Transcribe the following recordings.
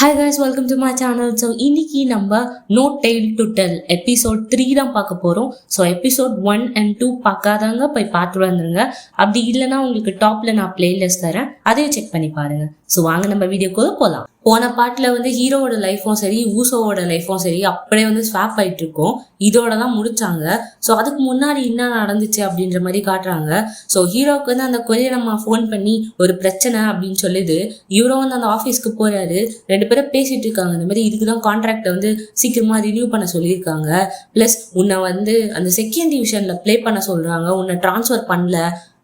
Hi guys, welcome to my channel. So இன்னைக்கு நம்ம no tail to tell episode 3 தான் பார்க்க போகிறோம். ஸோ எபிசோட் 1 and 2 பார்க்காதவங்க போய் பார்த்து வந்துருங்க. அப்படி இல்லைன்னா உங்களுக்கு டாப்பில் நான் பிளேலிஸ்ட் தரேன், அதையும் செக் பண்ணி பாருங்க. ஸோ வாங்க நம்ம வீடியோக்குள்ள போகலாம். போன பாட்டில் வந்து ஹீரோவோட லைஃப்பும் சரி ஊசோவோட லைஃப்பும் சரி அப்படியே வந்து ஸ்வாப் ஆகிட்டு இருக்கும். இதோட தான் முடிச்சாங்க. ஸோ அதுக்கு முன்னாடி என்ன நடந்துச்சு அப்படின்ற மாதிரி காட்டுறாங்க. ஸோ ஹீரோவுக்கு வந்து அந்த கொரியர் அம்மா ஃபோன் பண்ணி ஒரு பிரச்சனை அப்படின்னு சொல்லுது. இவரும் வந்து அந்த ஆஃபீஸ்க்கு போறாரு. ரெண்டு பேரும் பேசிட்டு இருக்காங்க. இந்த மாதிரி இதுக்கு தான் கான்ட்ராக்டை வந்து சீக்கிரமா ரினியூ பண்ண சொல்லியிருக்காங்க. பிளஸ் உன்னை வந்து அந்த செகண்ட் டிவிஷன்ல பிளே பண்ண சொல்றாங்க, உன்னை டிரான்ஸ்ஃபர் பண்ணல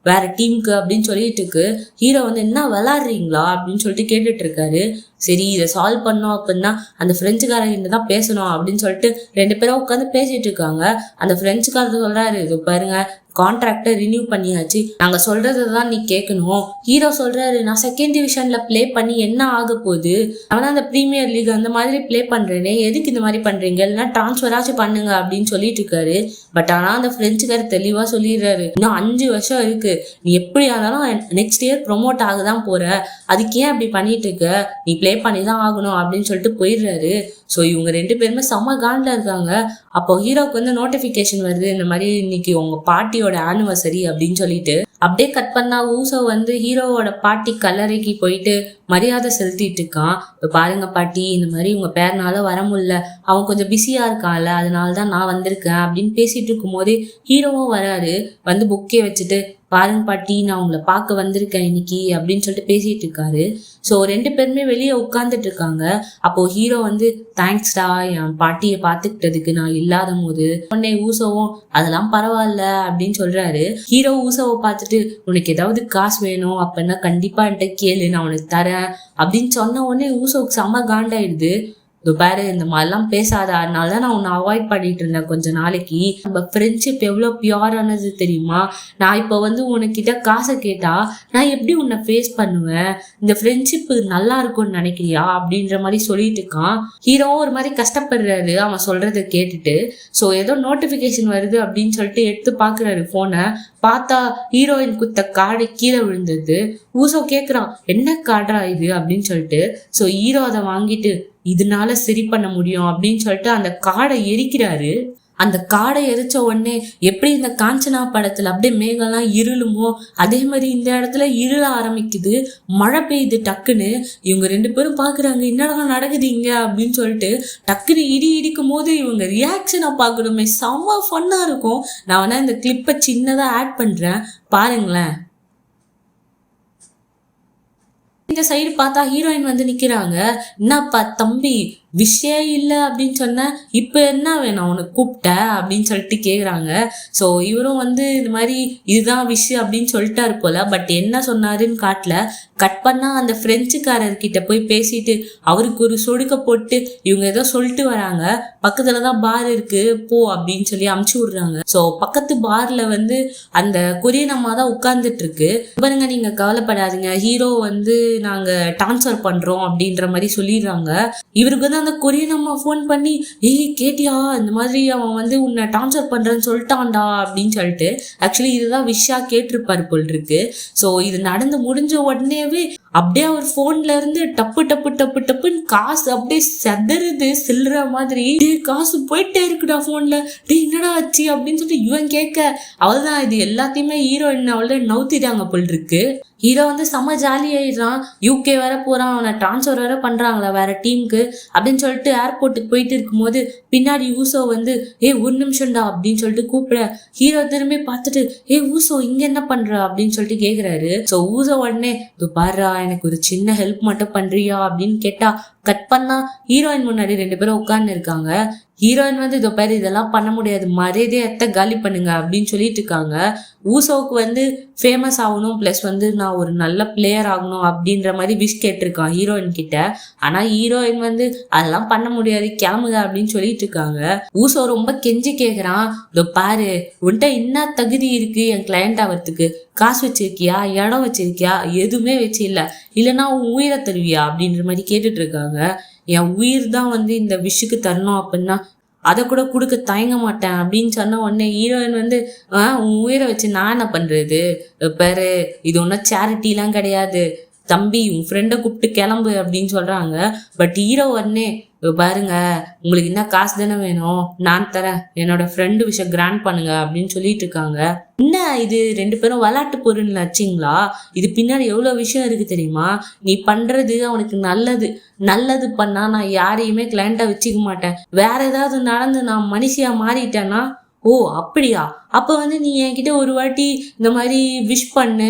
வேற டீமுக்கு அப்படின்னு சொல்லிட்டு இருக்கு. ஹீரோ வந்து என்ன விளாடுறீங்களா அப்படின்னு சொல்லிட்டு கேட்டுட்டு இருக்காரு. சரி இதை சால்வ் பண்ணோம் அப்படின்னா அந்த பிரெஞ்சுக்காரங்க தான் பேசணும் அப்படின்னு சொல்லிட்டு ரெண்டு பேரும் உட்காந்து பேசிட்டு இருக்காங்க. அந்த பிரெஞ்சுக்காரர் சொல்றாரு, இது பாருங்க கான்ட்ராக்டை ரினியூ பண்ணியாச்சு, நாங்க சொல்றதுதான் நீ கேட்கணும். ஹீரோ சொல்றாரு, நான் செகண்ட் டிவிஷன்ல பிளே பண்ணி என்ன ஆக போகுது, அவனா அந்த பிரீமியர் லீக் அந்த மாதிரி பிளே பண்றேனே, எதுக்கு இந்த மாதிரி பண்றீங்க, இல்லைன்னா டிரான்ஸ்ஃபராச்சும் பண்ணுங்க அப்படின்னு சொல்லிட்டு இருக்காரு. பட் ஆனா அந்த பிரெஞ்சுக்காரர் தெளிவா சொல்லிடுறாரு, இன்னும் 5 வருஷம் இருக்கு, நீ எப்படி இருந்தாலும் நெக்ஸ்ட் இயர் ப்ரொமோட் ஆகதான் போற, அதுக்கு ஏன் அப்படி பண்ணிட்டு இருக்க, நீ பிளே பண்ணி தான் ஆகணும் அப்படின்னு சொல்லிட்டு போயிடுறாரு. ஸோ இவங்க ரெண்டு பேருமே செம்ம காண்டில் இருக்காங்க. அப்போ ஹீரோக்கு வந்து நோட்டிஃபிகேஷன் வருது, இந்த மாதிரி இன்னைக்கு உங்க பாட்டியோட ஆனிவர்சரி அப்படின்னு சொல்லிட்டு. அப்படியே கட் பண்ணா ஊசோ வந்து ஹீரோவோட பாட்டி கல்லறைக்கு போயிட்டு மரியாதை செலுத்திட்டு இருக்கான். இப்போ பாருங்க பாட்டி, இந்த மாதிரி உங்க பேரனால வர முடியல, அவன் கொஞ்சம் பிஸியா இருக்கான்ல, அதனாலதான் நான் வந்திருக்கேன் அப்படின்னு பேசிட்டு இருக்கும் போதே ஹீரோவும் வராரு. வந்து புக்கே வச்சுட்டு, பாருங்க பாட்டி நான் உங்களை பார்க்க வந்திருக்கேன் இன்னைக்கு அப்படின்னு சொல்லிட்டு பேசிட்டு இருக்காரு. ஸோ ரெண்டு பேருமே வெளியே உட்காந்துட்டு இருக்காங்க. அப்போ ஹீரோ வந்து, தேங்க்ஸ்டா என் பாட்டியை பார்த்துக்கிட்டதுக்கு நான் இல்லாத போது. உடனே ஊசோவும் அதெல்லாம் பரவாயில்ல அப்படின்னு சொல்றாரு. ஹீரோ ஊசோவை பார்த்துட்டு, உனக்கு ஏதாவது காசு வேணும் அப்படின்னா கண்டிப்பா என்கிட்ட கேளு, நான் உனக்கு தரேன் அப்படின்னு சொன்ன உடனே ஊசோவுக்கு செம்ம காண்டாயிடுது. பாரு இந்த மாதிரிலாம் பேசாத, அதனாலதான் நான் உன்னை அவாய்ட் பண்ணிட்டு இருந்தேன் கொஞ்ச நாளைக்கு. நம்ம ஃப்ரெண்ட்ஷிப் எவ்வளோ பியூரானது தெரியுமா, நான் இப்போ வந்து உனக்கிட்ட காசை கேட்டா நான் எப்படி உன்னை ஃபேஸ் பண்ணுவேன், இந்த ஃப்ரெண்ட்ஷிப் நல்லா இருக்கும்னு நினைக்கிறியா அப்படின்ற மாதிரி சொல்லிட்டு இருக்கான். ஹீரோவும் ஒரு மாதிரி கஷ்டப்படுறாரு அவன் சொல்றதை கேட்டுட்டு. ஸோ ஏதோ நோட்டிஃபிகேஷன் வருது அப்படின்னு சொல்லிட்டு எடுத்து பாக்குறாரு போனை. பார்த்தா ஹீரோயின் குத்த கார்டு கீழே விழுந்தது. ஊசோ கேட்குறான், என்ன கார்டா இது அப்படின்னு சொல்லிட்டு. ஸோ ஹீரோ அதை வாங்கிட்டு, இதனால சரி பண்ண முடியும் அப்படின்னு சொல்லிட்டு அந்த காடை எரிக்கிறாரு. அந்த காடை எரிச்ச உடனே எப்படி இந்த காஞ்சனா படத்துல அப்படியே மேகம்லாம் இருளுமோ அதே மாதிரி இந்த இடத்துல இருள ஆரம்பிக்குது, மழை பெய்யுது டக்குன்னு. இவங்க ரெண்டு பேரும் பாக்குறாங்க, என்னடா நடக்குது இங்க அப்படின்னு சொல்லிட்டு. டக்குன்னு இடி இடிக்கும் போது இவங்க ரியாக்ஷனை பார்க்கணுமே, செம்ம ஃபன்னா இருக்கும். நான் வேணா இந்த கிளிப்பை சின்னதா ஆட் பண்றேன், பாருங்களேன். இந்த சைடு பார்த்தா ஹீரோயின் வந்து நிக்கிறாங்க. என்னப்பா தம்பி விஷயம் இல்லை அப்படின்னு சொன்ன, இப்போ என்ன வேணும் உனக்கு கூப்பிட்ட அப்படின்னு சொல்லிட்டு கேட்குறாங்க. ஸோ இவரும் வந்து இந்த மாதிரி இதுதான் விஷயம் அப்படின்னு சொல்லிட்டாரு போல. பட் என்ன சொன்னாருன்னு காட்டல. கட் பண்ணா அந்த பிரெஞ்சுக்காரர்கிட்ட போய் பேசிட்டு அவருக்கு ஒரு சொடுக்க போட்டு இவங்க ஏதோ சொல்லிட்டு வராங்க. பக்கத்துல தான் பார் இருக்கு போ அப்படின்னு சொல்லி அமுச்சு விடுறாங்க. ஸோ பக்கத்து பார்ல வந்து அந்த கொரியன் அம்மா தான் உட்கார்ந்துட்டு இருக்கு. பாருங்க நீங்க கவலைப்படாதீங்க, ஹீரோ வந்து நாங்க டிரான்ஸ்ஃபர் பண்றோம் அப்படின்ற மாதிரி சொல்லிடுறாங்க. இவருக்கு வந்து அந்த கொரியன் அம்மா ஃபோன் பண்ணி, ஏய் கேட்டியா இந்த மாதிரி அவன் வந்து உன்னை டிரான்ஸ்ஃபர் பண்றேன்னு சொல்லிட்டான்டா அப்படின்னு சொல்லிட்டு. ஆக்சுவலி இதுதான் விஷயா கேட்டிருப்பாரு போல் இருக்கு. ஸோ இது நடந்து முடிஞ்ச உடனேவே அப்படியே அவர் போன்ல இருந்து டப்பு டப்பு டப்பு டப்புன்னு காசு அப்படியே செதறுது சில்ற மாதிரி. காசு போயிட்டே இருக்குடா போன்ல, டே என்னடா ஆச்சு அப்படின்னு சொல்லிட்டு இவன் கேட்க, அவள்தான் இது எல்லாத்தையுமே ஹீரோயின் அவள நவுத்திட்டாங்க போல் இருக்கு. ஹீரோ வந்து செம்ம ஜாலி ஆயிடுறான். யூகே வேற போறான், அவனை டிரான்ஸ்ஃபர் வேற பண்றாங்களா வேற டீமுக்கு அப்படின்னு சொல்லிட்டு ஏர்போர்ட்டுக்கு போயிட்டு இருக்கும்போது பின்னாடி ஊசோ வந்து, ஒரு நிமிஷம்டா அப்படின்னு சொல்லிட்டு கூப்பிட. ஹீரோ திரும்பி பார்த்துட்டு, ஊசோ இங்க என்ன பண்ற அப்படின்னு சொல்லிட்டு கேக்குறாரு. ஸோ ஊசோ உடனே, இது பாரு எனக்கு ஒரு சின்ன ஹெல்ப் மட்டும் பண்றியா அப்படின்னு கேட்டா. கட் பண்ணா ஹீரோயின் முன்னாடி ரெண்டு பேரும் உட்கார்ந்து இருக்காங்க. ஹீரோயின் வந்து இதோ பேர் இதெல்லாம் பண்ண முடியாது, மரியாதையை காலி பண்ணுங்க அப்படின்னு சொல்லிட்டு இருக்காங்க. ஊசோவுக்கு வந்து ஃபேமஸ் ஆகணும், பிளஸ் வந்து நான் ஒரு நல்ல பிளேயர் ஆகணும் அப்படின்ற மாதிரி விஷ் கேட்டிருக்கான் ஹீரோயின் கிட்ட. ஆனா ஹீரோயின் வந்து அதெல்லாம் பண்ண முடியாது கிளம்புங்க அப்படின்னு சொல்லிட்டு இருக்காங்க. ஊசோ ரொம்ப கெஞ்சி கேக்குறான், இதோ பாரு உன்கிட்ட என்ன தகுதி இருக்கு என் கிளையண்ட் ஆகிறதுக்கு, காசு வச்சிருக்கியா, இடம் வச்சிருக்கியா, எதுவுமே வச்சு இல்லைன்னா உன் உயிரை தருவியா அப்படின்ற மாதிரி கேட்டுட்டு இருக்காங்க. என் உயிர் தான் வந்து இந்த விஷுக்கு தரணும் அப்படின்னா அதை கூட கொடுக்க தயங்க மாட்டேன் அப்படின்னு சொன்ன உடனே ஹீரோயின் வந்து, உன் உயிரை வச்சு நான் என்ன பண்றது, பாரு இது ஒன்றும் சேரிட்டிலாம் கிடையாது, தம்பி உன் ஃப்ரெண்டை கூப்பிட்டு கிளம்பு அப்படின்னு சொல்றாங்க. பட் ஹீரோ உடனே பாருங்க, உங்களுக்கு என்ன காசு தானே வேணும், நான் தரேன், என்னோட ஃப்ரெண்டு விஷயம் கிராண்ட் பண்ணுங்க அப்படின்னு சொல்லிட்டு இருக்காங்க. என்ன இது 2 பேரும் விளையாட்டு பொருள்னு வச்சிங்களா? இது பின்னாடி எவ்வளவு விஷயம் இருக்கு தெரியுமா? நீ பண்றது அவனுக்கு நல்லது பண்ணா நான் யாரையுமே கிளைண்டா வச்சுக்க மாட்டேன். வேற ஏதாவது நடந்து நான் மனுஷியா மாறிட்டேன்னா, ஓ அப்படியா, அப்ப வந்து நீ என்கிட்ட ஒரு வாட்டி இந்த மாதிரி விஷ் பண்ணு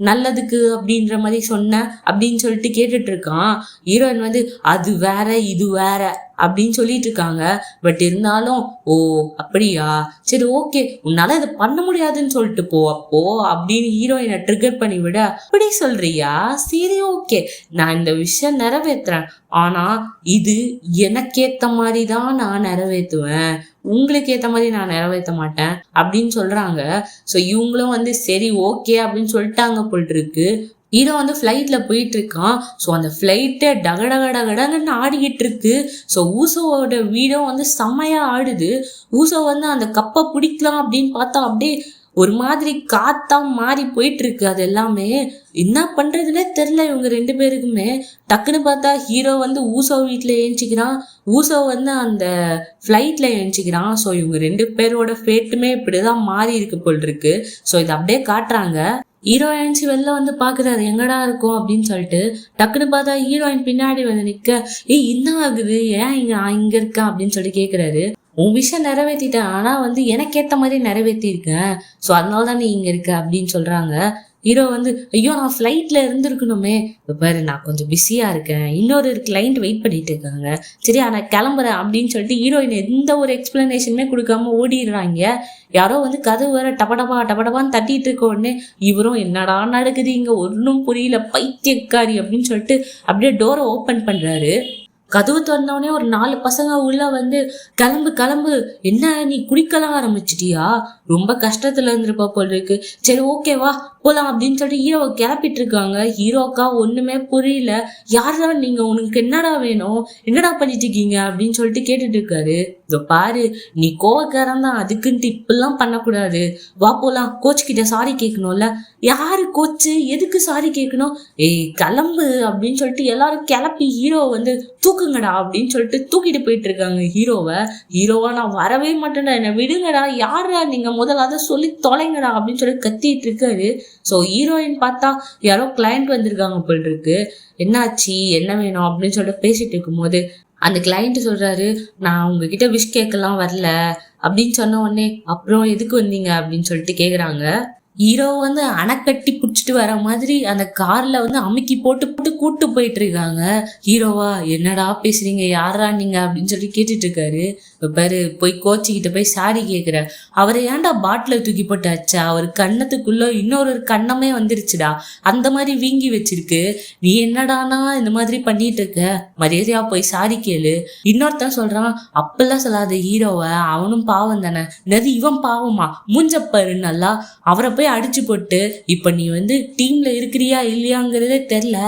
நல்லதுக்கு அப்படின்ற மாதிரி சொன்ன அப்படின்னு சொல்லிட்டு கேட்டுட்டு இருக்கான். ஹீரோயின் வந்து அது வேற இது வேற அப்படின்னு சொல்லிட்டு இருக்காங்க. பட் இருந்தாலும் ஓ அப்படியா, சரி ஓகே, உன்னால இதை பண்ண முடியாதுன்னு சொல்லிட்டு போ அப்போ அப்படின்னு ஹீரோயினை ட்ரிகர் பண்ணி விட, அப்படி சொல்றியா, சரி ஓகே, நான் இந்த விஷயம் நிறைவேற்றுறேன், ஆனா இது எனக்கேத்த மாதிரி தான் நான் நிறைவேற்றுவேன், உங்களுக்கு ஏத்த மாதிரி நான் நிறைவேற்ற மாட்டேன் அப்படின்னு சொல்றாங்க. ஸோ இவங்களும் வந்து சரி ஓகே அப்படின்னு சொல்லிட்டாங்க போல் இருக்கு. ஹீரோ வந்து ஃப்ளைட்ல போயிட்டு இருக்கான். ஸோ அந்த ஃப்ளைட்டை டகடகடகடன்னு ஆடிக்கிட்டு இருக்கு. ஸோ ஊசோவோட வீடும் வந்து செம்மையா ஆடுது. ஊசோ வந்து அந்த கப்பை பிடிக்கலாம் அப்படின்னு பார்த்தா அப்படியே ஒரு மாதிரி காத்தா மாறி போயிட்டு இருக்கு. அது எல்லாமே என்ன பண்றதுன்னே தெரியல இவங்க 2 பேருக்குமே. டக்குன்னு பார்த்தா ஹீரோ வந்து ஊசோ வீட்டுல ஏஞ்சிக்கிறான், ஊசோ வந்து அந்த ஃப்ளைட்ல ஏஞ்சிக்கிறான். ஸோ இவங்க 2 பேரோட ஃபேட்டுமே இப்படிதான் மாறி இருக்கு போல் இருக்கு. ஸோ இதை அப்படியே காட்டுறாங்க. ஹீரோயின்ஸ் வெளில வந்து பாக்குறாரு எங்கடா இருக்கும் அப்படின்னு சொல்லிட்டு. டக்குன்னு பார்த்தா ஹீரோயின் பின்னாடி வந்து நிக்க, என்ன ஆகுது, ஏன் நான் இங்க இருக்கேன் அப்படின்னு சொல்லிட்டு கேக்குறாரு. உன் விஷயம் நிறைவேற்றிட்டேன், ஆனா வந்து எனக்கு ஏத்த மாதிரி நிறைவேற்றிருக்கேன், ஸோ அதனாலதான் நீ இங்க இருக்க அப்படின்னு சொல்றாங்க. ஹீரோ வந்து ஐயோ நான் ஃப்ளைட்ல இருந்திருக்கணுமே, இப்போ பாரு நான் கொஞ்சம் பிஸியா இருக்கேன், இன்னொரு கிளைண்ட் வெயிட் பண்ணிட்டு இருக்காங்க, சரியா நான் கிளம்புறேன் அப்படின்னு சொல்லிட்டு ஹீரோயின் எந்த ஒரு எக்ஸ்பிளனேஷனுமே கொடுக்காம ஓடிடுறாங்க. யாரோ வந்து கதவு வேற டபடபான்னு தட்டிட்டு இருக்க உடனே இவரும் என்னடா நடக்குது இங்க ஒன்றும் புரியல பைத்தியக்காரி அப்படின்னு சொல்லிட்டு அப்படியே டோரை ஓப்பன் பண்றாரு. கதவு திறந்தோடனே ஒரு 4 பசங்க உள்ள வந்து கிளம்பு, என்ன நீ குடிக்கலாம் ஆரம்பிச்சிட்டியா, ரொம்ப கஷ்டத்துல இருந்திருப்பா போல் இருக்கு, சரி ஓகேவா போலாம் அப்படின்னு சொல்லிட்டு ஹீரோவை கிளப்பிட்டு இருக்காங்க. ஹீரோக்கா ஒண்ணுமே புரியல, யாரா நீங்க, உனக்கு என்னடா வேணும், என்னடா பண்ணிட்டு இருக்கீங்க அப்படின்னு சொல்லிட்டு கேட்டுட்டு இருக்காரு. இதோ பாரு நீ கோவக்காரன் தான், அதுக்குன்ட்டு இப்பெல்லாம் பண்ணக்கூடாது, வா போலாம், கோச் கிட்ட சாரி கேட்கணும்ல. யாரு கோச்சு, எதுக்கு சாரி கேட்கணும், ஏய் கிளம்பு அப்படின்னு சொல்லிட்டு எல்லாரும் கிளப்பி ஹீரோவை வந்து தூக்குங்கடா அப்படின்னு சொல்லிட்டு தூக்கிட்டு போயிட்டு இருக்காங்க ஹீரோவா நான் வரவே மாட்டேன்டா, என்னை விடுங்கடா, யாரா நீங்க முதல்ல அதை சொல்லி தொலைங்கடா அப்படின்னு சொல்லி கத்திட்டு இருக்காரு. ஸோ ஹீரோயின் பார்த்தா யாரோ கிளைண்ட் வந்திருக்காங்க போல் இருக்கு. என்னாச்சு என்ன வேணும் அப்படின்னு சொல்லிட்டு பேசிட்டு இருக்கும் போது அந்த கிளைண்ட் சொல்றாரு, நான் உங்ககிட்ட விஷ் கேட்கலாம் வரல அப்படின்னு சொன்ன உடனே அப்புறம் எதுக்கு வந்தீங்க அப்படின்னு சொல்லிட்டு கேக்குறாங்க. ஹீரோ வந்து அணைக்கட்டி பிடிச்சிட்டு வர மாதிரி அந்த கார்ல வந்து அமுக்கி போட்டு கூட்டு போயிட்டு இருக்காங்க. ஹீரோவா என்னடா பேசுறீங்க, யாரா நீங்க அப்படின்னு சொல்லி கேட்டுட்டு இருக்காரு. பாரு போய் கோச்சிக்கிட்ட போய் சாரி கேக்குற, அவரை ஏன்டா பாட்டில தூக்கி போட்டு அச்சா, அவர் கண்ணத்துக்குள்ள இன்னொரு கண்ணமே வந்துருச்சுடா, அந்த மாதிரி வீங்கி வச்சிருக்கு, நீ என்னடானா இந்த மாதிரி பண்ணிட்டு இருக்க, மரியாதையா போய் சாரி கேளு. இன்னொருத்தன் சொல்றான், அப்பெல்லாம் சொல்லாத ஹீரோவை, அவனும் பாவம் தானே, நதி இவன் பாவமா, மூஞ்சப்பாரு நல்லா, அவரை போய் அடிச்சு போட்டு இப்ப நீ வந்து டீம்ல இருக்கிறியா இல்லையாங்கிறதே தெரியல,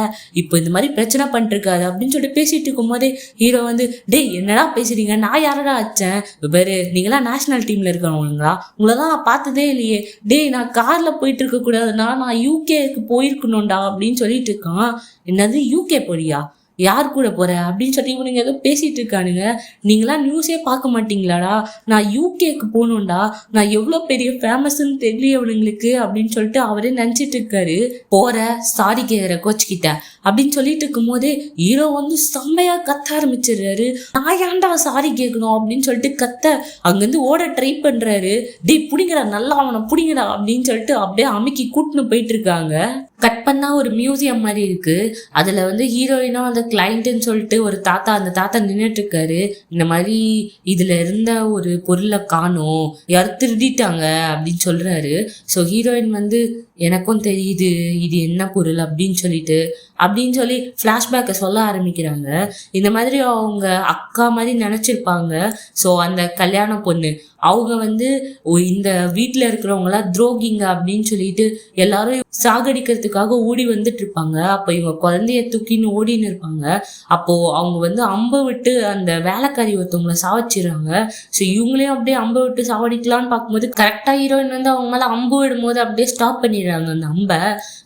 இப்ப இந்த மாதிரி பிரச்சனை பண்ணிட்டு இருக்காது அப்படின்னு சொல்லிட்டு பேசிட்டு இருக்கும் போதே ஹீரோ வந்து டேய் என்னடா பேசுறீங்க, நான் யாரடா அச்சேன், பாரு நீங்களா நேஷனல் டீம்ல இருக்கிறவங்களா, உங்களதான் நான் பார்த்ததே இல்லையே, டேய் நான் கார்ல போயிட்டு இருக்க கூடாதுன்னா நான் யூகேக்கு போயிருக்கணும்டா அப்படின்னு சொல்லிட்டு இருக்கான். என்னது யூகே போறியா, யார் கூட போற அப்படின்னு சொல்லி இவனுங்க ஏதோ பேசிட்டு இருக்கானுங்க. நீங்களாம் நியூஸே பார்க்க மாட்டீங்களாடா, நான் யூகேக்கு போகணும்டா, நான் எவ்வளவு பெரிய ஃபேமஸ்ன்னு தெரியல அவனுங்களுக்கு அப்படின்னு சொல்லிட்டு அவரே நினைச்சிட்டு இருக்காரு. போற சாரி கேக்குற கோச் கிட்ட அப்படின்னு சொல்லிட்டு இருக்கும் போதே ஹீரோ வந்து செம்மையா கத்த ஆரம்பிச்சிடுறாரு. நான் ஏன்டா சாரி கேட்கணும் அப்படின்னு சொல்லிட்டு கத்த அங்கிருந்து ஓட ட்ரை பண்றாரு. டேய் புடிங்கடா, நல்லா அவனை புடிங்கடா அப்படின்னு சொல்லிட்டு அப்படியே அமுக்கி கூட்டுன்னு போயிட்டு இருக்காங்க. கட் பண்ணா ஒரு மியூசியம் மாதிரி இருக்கு. அதுல வந்து ஹீரோயினும் அந்த கிளைண்ட்னு சொல்லிட்டு ஒரு தாத்தா, அந்த தாத்தா நின்றுட்டு இருக்காரு. இந்த மாதிரி இதுல இருந்த ஒரு பொருளை காணோம், யாரும் திருடிட்டாங்க அப்படின்னு சொல்றாரு. ஸோ ஹீரோயின் வந்து எனக்கும் தெரியுது இது என்ன பொருள் அப்படின்னு சொல்லி ஃப்ளாஷ்பேக்கை சொல்ல ஆரம்பிக்கிறாங்க. இந்த மாதிரி அவங்க அக்கா மாதிரி நினைச்சிருப்பாங்க. ஸோ அந்த கல்யாண பொண்ணு அவங்க வந்து இந்த வீட்டில் இருக்கிறவங்களாம் துரோகிங்க அப்படின்னு சொல்லிட்டு எல்லாரும் சாகடிக்கிறதுக்காக ஓடி வந்துட்டு இருப்பாங்க. அப்போ இவங்க குழந்தைய தூக்கின்னு ஓடின்னு இருப்பாங்க. அப்போ அவங்க வந்து அம்பை விட்டு அந்த வேலைக்காரி ஒருத்தவங்களை சாவச்சிடுறாங்க. ஸோ இவங்களையும் அப்படியே அம்பை விட்டு சாவடிக்கலான்னு பார்க்கும்போது கரெக்டாக ஹீரோயின் வந்து அவங்க மேலே அம்பு விடும் போது அப்படியே ஸ்டாப் பண்ணிடுறாங்க. பண்ணிடுறாங்க அந்த அம்பை.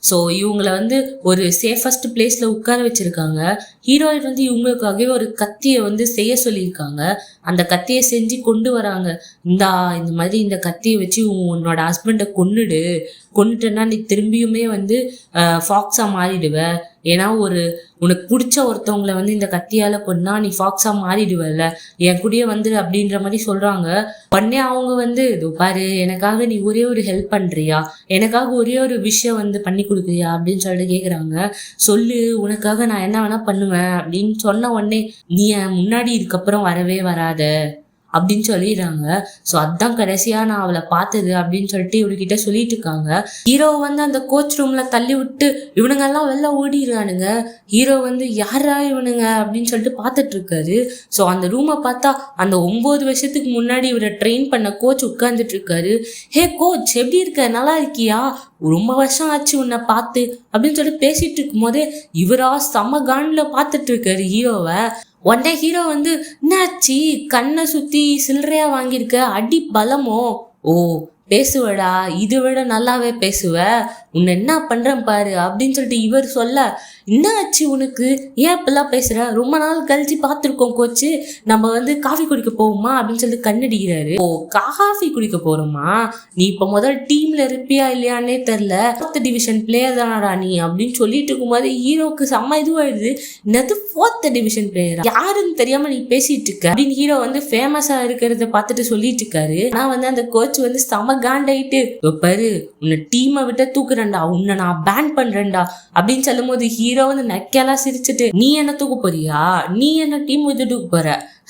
ஸோ இவங்களை வந்து ஒரு சேஃபஸ்ட் பிளேஸ்ல உட்கார வச்சிருக்காங்க. ஹீரோயின் வந்து இவங்களுக்காகவே ஒரு கத்தியை வந்து செய்ய சொல்லியிருக்காங்க. அந்த கத்தியை செஞ்சு கொண்டு வராங்க. இந்த மாதிரி இந்த கத்தியை வச்சு உன்னோட ஹஸ்பண்டை கொன்னுட்டேன்னா நீ திரும்பியுமே வந்து ஃபாக்ஸா மாறிடுவ. ஏன்னா உனக்கு பிடிச்ச ஒருத்தவங்களை வந்து இந்த கத்தியால கொன்னா நீ ஃபாக்ஸா மாறிடுவல, என் கூடயே வந்துடு அப்படின்ற மாதிரி சொல்றாங்க. உடனே அவங்க வந்து பாரு, எனக்காக நீ ஒரே ஒரு ஹெல்ப் பண்றியா, எனக்காக ஒரே ஒரு விஷயம் வந்து பண்ணி கொடுக்குறியா அப்படின்னு சொல்லிட்டு கேக்குறாங்க. சொல்லு, உனக்காக நான் என்ன வேணா பண்ணுவேன் அப்படின்னு சொன்ன உடனே நீ என் முன்னாடி இதுக்கப்புறம் வரவே வராத அப்படின்னு சொல்லிடுறாங்க. ஸோ அதான் கடைசியா நான் அவளை பார்த்தது அப்படின்னு சொல்லிட்டு இவர்கிட்ட சொல்லிட்டு இருக்காங்க. ஹீரோ வந்து அந்த கோச் ரூம்ல தள்ளி விட்டு இவனுங்க எல்லாம் வெளில ஓடிடுறானுங்க. ஹீரோ வந்து யாரா இவனுங்க அப்படின்னு சொல்லிட்டு பார்த்துட்டு இருக்காரு. ஸோ அந்த ரூமை பார்த்தா அந்த 9 வருஷத்துக்கு முன்னாடி இவரை ட்ரெயின் பண்ண கோச் உட்கார்ந்துட்டு இருக்காரு. ஹே கோச், எப்படி இருக்க, நல்லா இருக்கியா, ரொம்ப வருஷம் ஆச்சு உன்னை பார்த்து அப்படின்னு சொல்லிட்டு பேசிட்டு இருக்கும் போதே இவரா செம்ம கான்ல பார்த்துட்டு இருக்காரு ஹீரோவை. உடனே ஹீரோ வந்து, என்னாச்சு, கண்ணை சுத்தி சில்லறையா வாங்கியிருக்க, அடி பலமோ, ஓ பேசுவடா, இதை விட நல்லாவே பேசுவ, உன்னை என்ன பண்றேன் பாரு அப்படின்னு சொல்லிட்டு இவர் சொல்ல, என்ன ஆச்சு உனக்கு, ஏன் இப்பெல்லாம் பேசுற, ரொம்ப நாள் கழிச்சு பார்த்துருக்கோம் கோச்சு, நம்ம வந்து காஃபி குடிக்க போவோமா அப்படின்னு சொல்லிட்டு கண்ணடிக்கிறாரு. ஓ காஃபி குடிக்க போறோமா, நீ இப்ப முதல் டீம்ல இருப்பியா இல்லையானே தெரியல, 4th டிவிஷன் பிளேயர் தானடா நீ அப்படின்னு சொல்லிட்டு இருக்கும்போது ஹீரோக்கு செம்ம இதுவாயிடுது. என்னது 4th டிவிஷன் பிளேயரா, யாருன்னு தெரியாம நீ பேசிட்டு இருக்க அப்படின்னு ஹீரோ வந்து ஃபேமஸா இருக்கிறத பார்த்துட்டு சொல்லிட்டு இருக்காரு. ஆனா வந்து அந்த கோச் வந்து செம்ம காண்டாயிட்டு, பாரு உன்னை டீமை விட்டு தூக்குறேன்டா, உன்னை நான் பேன் பண்றேன்டா அப்படின்னு சொல்லும் போது ஹீரோ வந்து நக்கெல்லாம் சிரிச்சுட்டு, நீ என்ன தூக்க போறியா, நீ என்ன டீம் விட்டு தூக்க போற,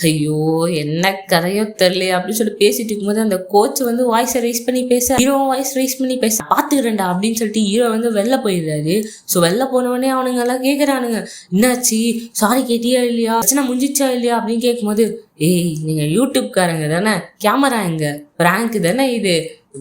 ஐயோ என்ன கதையோ தெரியல அப்படின்னு சொல்லி பேசிட்டு இருக்கும்போது அந்த கோச் வந்து வாய்ஸை ரைஸ் பண்ணி பேச, ஹீரோ வாய்ஸ் ரைஸ் பண்ணி பேச, பாத்துக்கிறேன்டா அப்படின்னு சொல்லிட்டு ஹீரோ வந்து வெளில போயிடுறாரு. ஸோ வெளில போனவொடனே அவனுங்க எல்லாம் கேட்கறானுங்க, என்னாச்சு, சாரி கேட்டியா இல்லையா, பிரச்சனை முடிஞ்சிச்சா இல்லையா அப்படின்னு கேட்கும்போது, ஏய் நீங்க யூடியூப்காரங்க தானே, கேமரா எங்க, பிராங்க் தானே இது,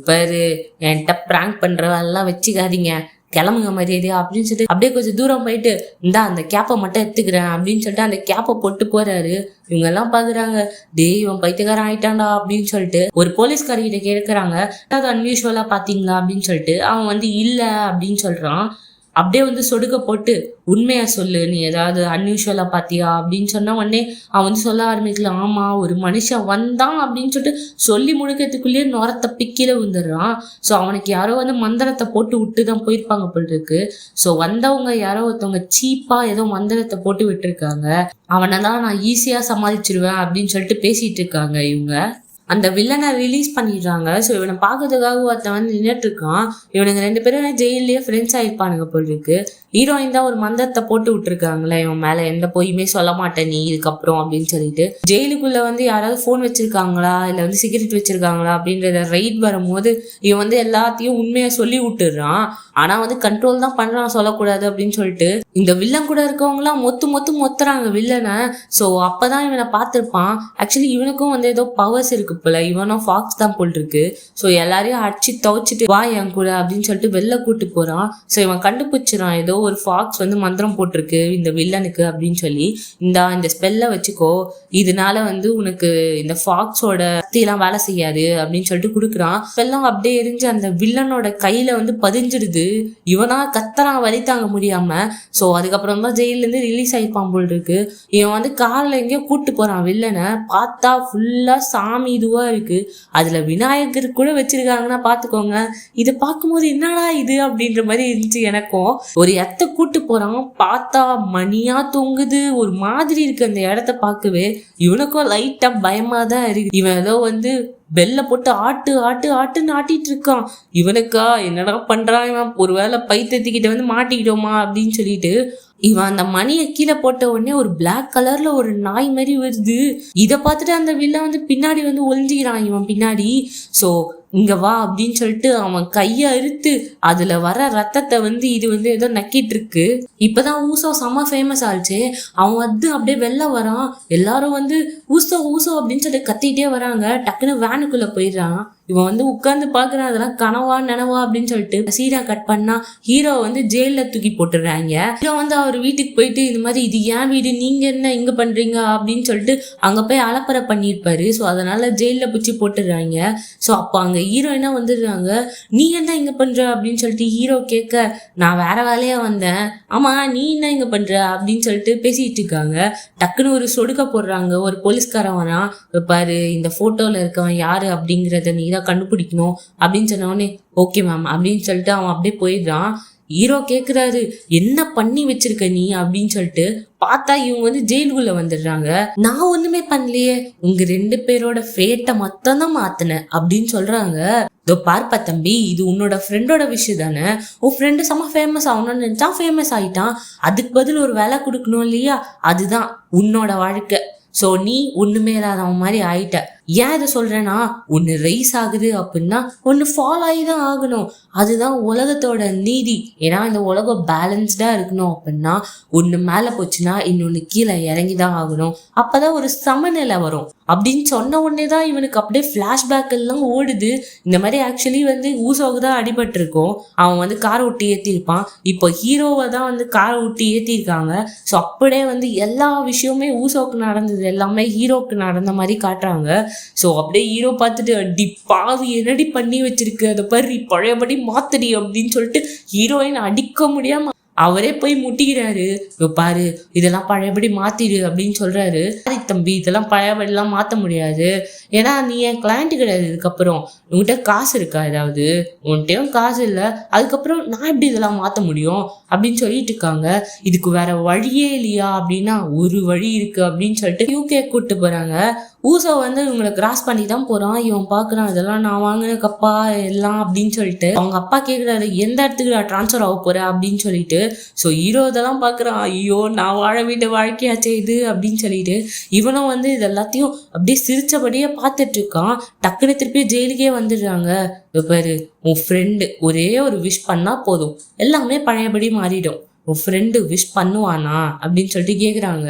பாரு என்கிட்ட பிராங்க் பண்றவெல்லாம் வச்சுக்காதீங்க, கிளம்புங்க மரியாதையா அப்படின்னு சொல்லிட்டு அப்படியே கொஞ்சம் தூரம் போயிட்டு, இந்தா அந்த கேப்பை மட்டும் எடுத்துக்கிறேன் அப்படின்னு சொல்லிட்டு அந்த கேப்பை போட்டு போறாரு. இவங்க எல்லாம் பாக்குறாங்க, டேய் இவன் பைத்தியக்காரன் ஆயிட்டான்டா அப்படின்னு சொல்லிட்டு ஒரு போலீஸ்காரர்கிட்ட கேட்கறாங்க, அது அன்யூஷுவலா பாத்தீங்களா அப்படின்னு சொல்லிட்டு. அவன் வந்து இல்ல அப்படின்னு சொல்றான். அப்படியே வந்து சொடுக்க போட்டு, உண்மையா சொல்லு, நீ ஏதாவது அன்யூஷுவலா பாத்தியா அப்படின்னு சொன்ன உடனே அவன் வந்து சொல்ல ஆரம்பிக்கலாம், ஆமா ஒரு மனுஷன் வந்தான் அப்படின்னு சொல்லிட்டு சொல்லி முடிக்கிறதுக்குள்ளேயே நுரத்தை பிக்கில விழுந்துடுறான். ஸோ அவனுக்கு யாரோ வந்து மந்திரத்தை போட்டு விட்டு தான் போயிருப்பாங்க போல் இருக்கு. ஸோ வந்தவங்க யாரோ ஒருத்தவங்க சீப்பா ஏதோ மந்திரத்தை போட்டு விட்டுருக்காங்க, அவனை தான் நான் ஈஸியா சமாளிச்சிருவேன் அப்படின்னு சொல்லிட்டு பேசிட்டு இருக்காங்க இவங்க. அந்த வில்லனை ரிலீஸ் பண்ணிடுறாங்க. ஸோ இவனை பார்க்கறதுக்காக ஒருத்தன் வந்து நின்றுட்டு இருக்கான். இவனுங்க 2 பேரும் ஜெயிலே ஃப்ரெண்ட்ஸ் ஆயிருப்பானுங்க போல் இருக்கு. ஹீரோயின் தான் ஒரு மந்திரத்தை போட்டு விட்டுருக்காங்களே இவன் மேல, எந்த பொய்யுமே சொல்ல மாட்டேன் நீ இதுக்கப்புறம் அப்படின்னு சொல்லிட்டு. ஜெயிலுக்குள்ள வந்து யாராவது ஃபோன் வச்சிருக்காங்களா இல்ல வந்து சிகரெட் வச்சிருக்காங்களா அப்படின்றத ரைட் வரும்போது இவன் வந்து எல்லாத்தையும் உண்மையா சொல்லி விட்டுறான். ஆனா வந்து கண்ட்ரோல் தான் பண்றான், சொல்லக்கூடாது அப்படின்னு சொல்லிட்டு. இந்த வில்லன் கூட இருக்கவங்க எல்லாம் மொத்துறாங்க வில்லனை. ஸோ அப்பதான் இவனை பார்த்திருப்பான். ஆக்சுவலி இவனுக்கும் வந்து ஏதோ பவர்ஸ் இருக்கு போல, இவனும் ஃபாக்ஸ் தான் போல் இருக்கு. ஸோ எல்லாரையும் அடிச்சு துவைச்சிட்டு வா என் கூட அப்படின்னு சொல்லிட்டு வெளில கூட்டு போறான். ஸோ இவன் கண்டுபிடிச்சிடான், ஏதோ ஒரு ஃபாக்ஸ் வந்து மந்திரம் போட்டிருக்கு இந்த வில்லனுக்கு அப்படின்னு சொல்லி, இந்த ஸ்பெல்ல வச்சுக்கோ, இதனால வந்து உனக்கு இந்த ஃபாக்ஸோட சக்தியெல்லாம் வேலை செய்யாது அப்படின்னு சொல்லிட்டு கொடுக்குறான். ஸ்பெல்லம் அப்படியே எரிஞ்சு அந்த வில்லனோட கையில வந்து பதிஞ்சிடுது. இவனா கத்தறான் வலி தாங்க முடியாம. ஸோ அதுக்கப்புறம் தான் ஜெயில இருந்து ரிலீஸ் ஆயிப்பான் போல் இருக்கு. இவன் வந்து கார்ல எங்கேயோ கூட்டு போறான் வில்லனை. பார்த்தா ஃபுல்லா சாமி இதுவா இருக்கு, அதுல விநாயகர் கூட வச்சிருக்காங்கன்னா பாத்துக்கோங்க. இதை பார்க்கும்போது என்னடா இது அப்படின்ற மாதிரி இருந்துச்சு எனக்கும். ஒரு இடத்த கூட்டு போறான், பார்த்தா மணியா தொங்குது, ஒரு மாதிரி இருக்கு அந்த இடத்த பார்க்கவே. இவனுக்கும் லைட்டா பயமா தான் இருக்கு. இவன் ஏதோ வந்து பெல்ல போட்டு ஆட்டுன்னு ஆட்டிட்டு இருக்கான். இவனுக்கா என்னடா பண்றான் இவன், ஒருவேளை பைத்தியத்துக்கிட்ட வந்து மாட்டிக்கிட்டோமா அப்படின்னு சொல்லிட்டு இவன் அந்த மணியை கீழே போட்ட உடனே ஒரு பிளாக் கலர்ல ஒரு நாய் மாதிரி வருது. இதை பார்த்துட்டு அந்த வில்ல வந்து பின்னாடி வந்து ஒளிஞ்சிக்கிறான் இவன் பின்னாடி. ஸோ இங்க வா அப்படின்னு சொல்லிட்டு அவன் கையை அறுத்து அதுல வர ரத்தத்தை வந்து இது வந்து ஏதோ நக்கிட்டு இருக்கு. இப்பதான் ஊசோ செம்ம ஃபேமஸ் ஆச்சு. அவன் வந்து அப்படியே வெளில வரான். எல்லாரும் வந்து ஊசோ அப்படின்னு சொல்லி கத்திட்டே வராங்க. டக்குன்னு வேனுக்குள்ள போயிடுறான். இவன் வந்து உட்கார்ந்து பாக்குறான் அதெல்லாம் கனவா நனவா அப்படின்னு சொல்லிட்டு சீரா கட் பண்ணா ஹீரோ வந்து ஜெயில தூக்கி போட்டுடுறாங்க. ஹீரோ வந்து அவர் வீட்டுக்கு போயிட்டு இந்த மாதிரி இது ஏன் வீடு, நீங்க என்ன இங்க பண்றீங்க அப்படின்னு சொல்லிட்டு அங்க போய் அலப்பறை பண்ணிருப்பாரு. ஸோ அதனால ஜெயில பிடிச்சி போட்டுடுறாங்க. ஸோ அப்போ அங்க ஹீரோயினா வந்துடுறாங்க. நீ என்ன இங்க பண்ற அப்படின்னு சொல்லிட்டு ஹீரோ கேட்க, நான் வேற வேலையா வந்தேன். ஆமா நீ என்ன இங்க பண்ற அப்படின்னு சொல்லிட்டு பேசிட்டு இருக்காங்க. டக்குன்னு ஒரு சொடுக்க போடுறாங்க. ஒரு போலீஸ்காரன் வரா, பாரு இந்த போட்டோல இருக்கவன் யாரு அப்படிங்கறத நீ தான் கண்டுபிடிக்கணும் அப்படின்னு சொன்ன உடனே ஓகே மேம் அப்படின்னு சொல்லிட்டு அவன் அப்படியே போயிடுறான். ஹீரோ கேக்குறாரு என்ன பண்ணி வச்சிருக்க நீ அப்படின்னு சொல்லிட்டு பார்த்தா இவங்க வந்து ஜெயிலுக்குள்ள வந்துடுறாங்க. நான் ஒண்ணுமே பண்ணலையே, உங்க 2 பேரோட ஃபேட்டை மொத்தம் தான் மாத்தினேன் அப்படின்னு சொல்றாங்க. இதோ பார்ப்பா தம்பி, இது உன்னோட ஃப்ரெண்டோட விஷயம் தானே. உன் ஃப்ரெண்டு செம்ம ஃபேமஸ் ஆகணும்னு நினைச்சான், ஃபேமஸ் ஆயிட்டான். அதுக்கு பதில் ஒரு வேலை கொடுக்கணும் இல்லையா, அதுதான் உன்னோட வாழ்க்கை. ஸோ நீ ஒண்ணுமே இல்லாதவன் மாதிரி ஆயிட்ட. ஏன் இதை சொல்றேன்னா, ஒன்னு ரைஸ் ஆகுது அப்படின்னா ஒன்னு ஃபால் ஆகி தான் ஆகணும். அதுதான் உலகத்தோட நீதி. ஏன்னா இந்த உலகம் பேலன்ஸ்டா இருக்கணும் அப்படின்னா ஒன்னு மேல போச்சுன்னா இன்னொன்னு கீழே இறங்கிதான் ஆகணும். அப்பதான் ஒரு சமநிலை வரும் அப்படின்னு சொன்ன உடனே தான் இவனுக்கு அப்படியே பிளாஷ்பேக் எல்லாம் ஓடுது. இந்த மாதிரி ஆக்சுவலி வந்து ஊசோக்கு தான் அடிபட்டு இருக்கும். அவன் வந்து காரை விட்டு ஏத்திருப்பான். இப்போ ஹீரோவை தான் வந்து காரை விட்டு ஏத்திருக்காங்க. ஸோ அப்படியே வந்து எல்லா விஷயமுமே ஊசோக்கு நடந்தது எல்லாமே ஹீரோக்கு நடந்த மாதிரி காட்டுறாங்க. ஸோ அப்படியே ஹீரோ பார்த்துட்டு அடி பாவி என்னடி பண்ணி வச்சிருக்கு, அதை பாரு பழையபடி மாத்தடி அப்படின்னு சொல்லிட்டு ஹீரோயின் அடிக்க முடியாம அவரே போய் முட்டிக்கிறாரு. பாரு இதெல்லாம் பழையபடி மாத்திடு அப்படின்னு சொல்றாரு. தம்பி இதெல்லாம் பழையபடிலாம் மாத்த முடியாது, ஏன்னா நீ என் கிளைண்ட் கிடையாது. இதுக்கப்புறம் உன்கிட்ட காசு இருக்கா, ஏதாவது உன்கிட்டயும் காசு இல்லை, அதுக்கப்புறம் நான் எப்படி இதெல்லாம் மாத்த முடியும் அப்படின்னு சொல்லிட்டு இருக்காங்க. இதுக்கு வேற வழியே இல்லையா அப்படின்னா ஒரு வழி இருக்கு அப்படின்னு சொல்லிட்டு யூகே கூட்டு போறாங்க. ஊசோ வந்து இவங்களை கிராஸ் பண்ணி தான் போறான். இவன் பாக்குறான் இதெல்லாம் நான் வாங்கின கப்பா எல்லாம் அப்படின்னு சொல்லிட்டு அவங்க அப்பா கேட்குறாரு எந்த இடத்துக்கு நான் டிரான்ஸ்ஃபர் ஆக போறேன் அப்படின்னு சொல்லிட்டு. ஸோ ஹீரோ இதெல்லாம் பாக்குறான், ஐயோ நான் வாழ வேண்டிய வாழ்க்கையாச்சே இது அப்படின்னு சொல்லிட்டு இவனும் வந்து இது எல்லாத்தையும் அப்படியே சிரிச்சபடியே பார்த்துட்டு இருக்கான். டக்குனு திருப்பி ஜெயிலுக்கே வந்துடுறாங்க. பாரு உன் ஃப்ரெண்டு ஒரே ஒரு விஷ் பண்ணா போதும் எல்லாமே பழையபடி மாறிடும், உன் ஃப்ரெண்டு விஷ் பண்ணுவானா அப்படின்னு சொல்லிட்டு கேக்குறாங்க.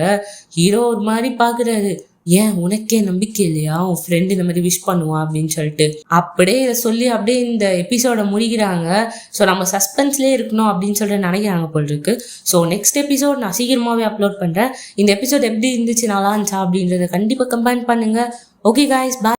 ஹீரோ ஒரு மாதிரி பாக்குறாரு, ஏன் உனக்கே நம்பிக்கை இல்லையா உன் ஃப்ரெண்டு இந்த மாதிரி விஷ் பண்ணுவான் அப்படின்னு சொல்லிட்டு. அப்படியே இதை சொல்லி அப்படியே இந்த எபிசோட முடிக்கிறாங்க. ஸோ நம்ம சஸ்பென்ஸ்லேயே இருக்கணும் அப்படின்னு சொல்லிட்டு நினைக்கிறாங்க போல் இருக்கு. ஸோ நெக்ஸ்ட் எபிசோட் நான் சீக்கிரமாகவே அப்லோட் பண்ணுறேன். இந்த எபிசோட் எப்படி இருந்துச்சு, நல்லா இருந்துச்சா அப்படின்றத கண்டிப்பாக கமெண்ட் பண்ணுங்க. ஓகே காய்ஸ், பாய்.